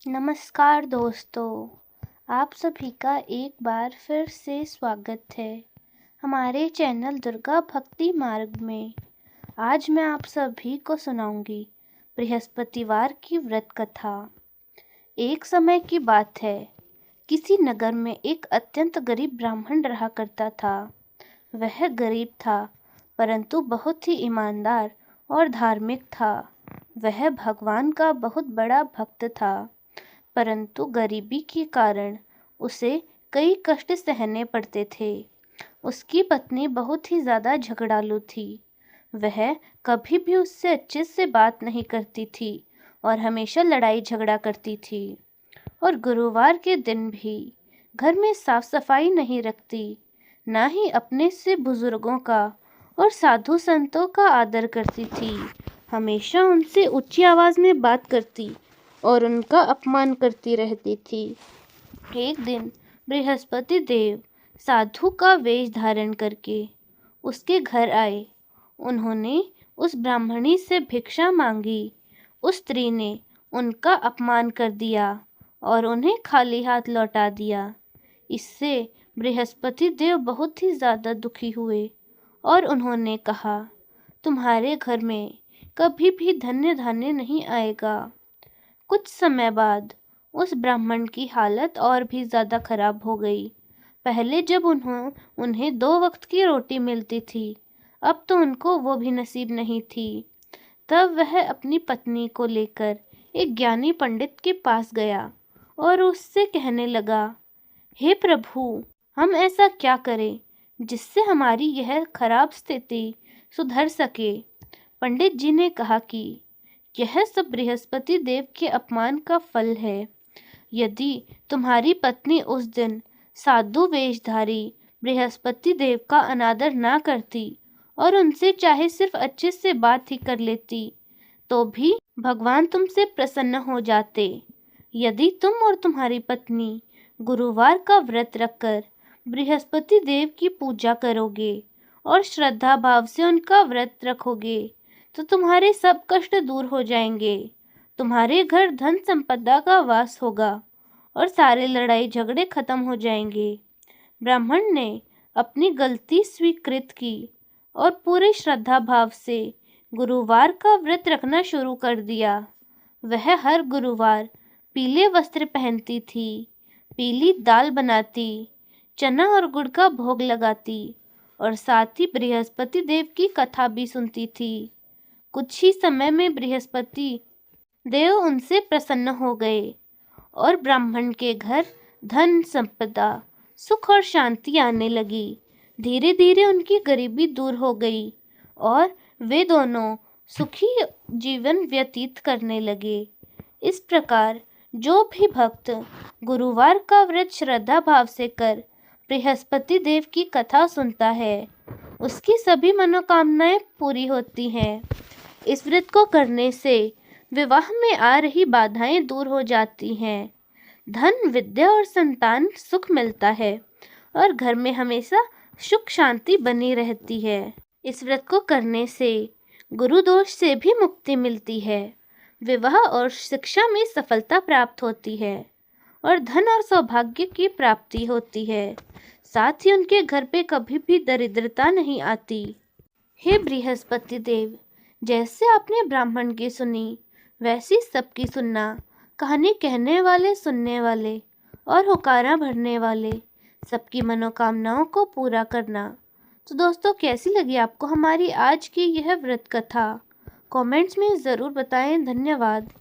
नमस्कार दोस्तों, आप सभी का एक बार फिर से स्वागत है हमारे चैनल दुर्गा भक्ति मार्ग में। आज मैं आप सभी को सुनाऊंगी बृहस्पतिवार की व्रत कथा। एक समय की बात है, किसी नगर में एक अत्यंत गरीब ब्राह्मण रहा करता था। वह गरीब था परंतु बहुत ही ईमानदार और धार्मिक था। वह भगवान का बहुत बड़ा भक्त था, परंतु गरीबी के कारण उसे कई कष्ट सहने पड़ते थे। उसकी पत्नी बहुत ही ज़्यादा झगड़ालू थी। वह कभी भी उससे अच्छे से बात नहीं करती थी और हमेशा लड़ाई झगड़ा करती थी। और गुरुवार के दिन भी घर में साफ सफाई नहीं रखती, ना ही अपने से बुजुर्गों का और साधु संतों का आदर करती थी। हमेशा उनसे ऊंची आवाज़ में बात करती और उनका अपमान करती रहती थी। एक दिन बृहस्पति देव साधु का वेश धारण करके उसके घर आए। उन्होंने उस ब्राह्मणी से भिक्षा मांगी। उस स्त्री ने उनका अपमान कर दिया और उन्हें खाली हाथ लौटा दिया। इससे बृहस्पति देव बहुत ही ज़्यादा दुखी हुए और उन्होंने कहा, तुम्हारे घर में कभी भी धन्य धान्य नहीं आएगा। कुछ समय बाद उस ब्राह्मण की हालत और भी ज़्यादा खराब हो गई। पहले जब उन्हें 2 वक्त की रोटी मिलती थी, अब तो उनको वो भी नसीब नहीं थी। तब वह अपनी पत्नी को लेकर एक ज्ञानी पंडित के पास गया और उससे कहने लगा, हे प्रभु, हम ऐसा क्या करें जिससे हमारी यह खराब स्थिति सुधर सके। पंडित जी ने कहा कि यह सब बृहस्पति देव के अपमान का फल है। यदि तुम्हारी पत्नी उस दिन साधु वेशधारी बृहस्पति देव का अनादर ना करती और उनसे चाहे सिर्फ अच्छे से बात ही कर लेती, तो भी भगवान तुमसे प्रसन्न हो जाते। यदि तुम और तुम्हारी पत्नी गुरुवार का व्रत रखकर बृहस्पति देव की पूजा करोगे और श्रद्धा भाव से उनका व्रत रखोगे, तो तुम्हारे सब कष्ट दूर हो जाएंगे। तुम्हारे घर धन संपदा का वास होगा और सारे लड़ाई झगड़े खत्म हो जाएंगे। ब्राह्मण ने अपनी गलती स्वीकृत की और पूरे श्रद्धा भाव से गुरुवार का व्रत रखना शुरू कर दिया। वह हर गुरुवार पीले वस्त्र पहनती थी, पीली दाल बनाती, चना और गुड़ का भोग लगाती और साथ ही बृहस्पति देव की कथा भी सुनती थी। कुछ ही समय में बृहस्पति देव उनसे प्रसन्न हो गए और ब्राह्मण के घर धन संपदा, सुख और शांति आने लगी। धीरे धीरे उनकी गरीबी दूर हो गई और वे दोनों सुखी जीवन व्यतीत करने लगे। इस प्रकार जो भी भक्त गुरुवार का व्रत श्रद्धा भाव से कर बृहस्पति देव की कथा सुनता है, उसकी सभी मनोकामनाएं पूरी होती हैं। इस व्रत को करने से विवाह में आ रही बाधाएं दूर हो जाती हैं, धन, विद्या और संतान सुख मिलता है और घर में हमेशा सुख शांति बनी रहती है। इस व्रत को करने से गुरु दोष से भी मुक्ति मिलती है, विवाह और शिक्षा में सफलता प्राप्त होती है और धन और सौभाग्य की प्राप्ति होती है। साथ ही उनके घर पे कभी भी दरिद्रता नहीं आती। हे बृहस्पति देव, जैसे आपने ब्राह्मण की सुनी, वैसी सबकी सुनना। कहानी कहने वाले, सुनने वाले और होकारा भरने वाले सबकी मनोकामनाओं को पूरा करना। तो दोस्तों, कैसी लगी आपको हमारी आज की यह व्रत कथा? कमेंट्स में ज़रूर बताएं। धन्यवाद।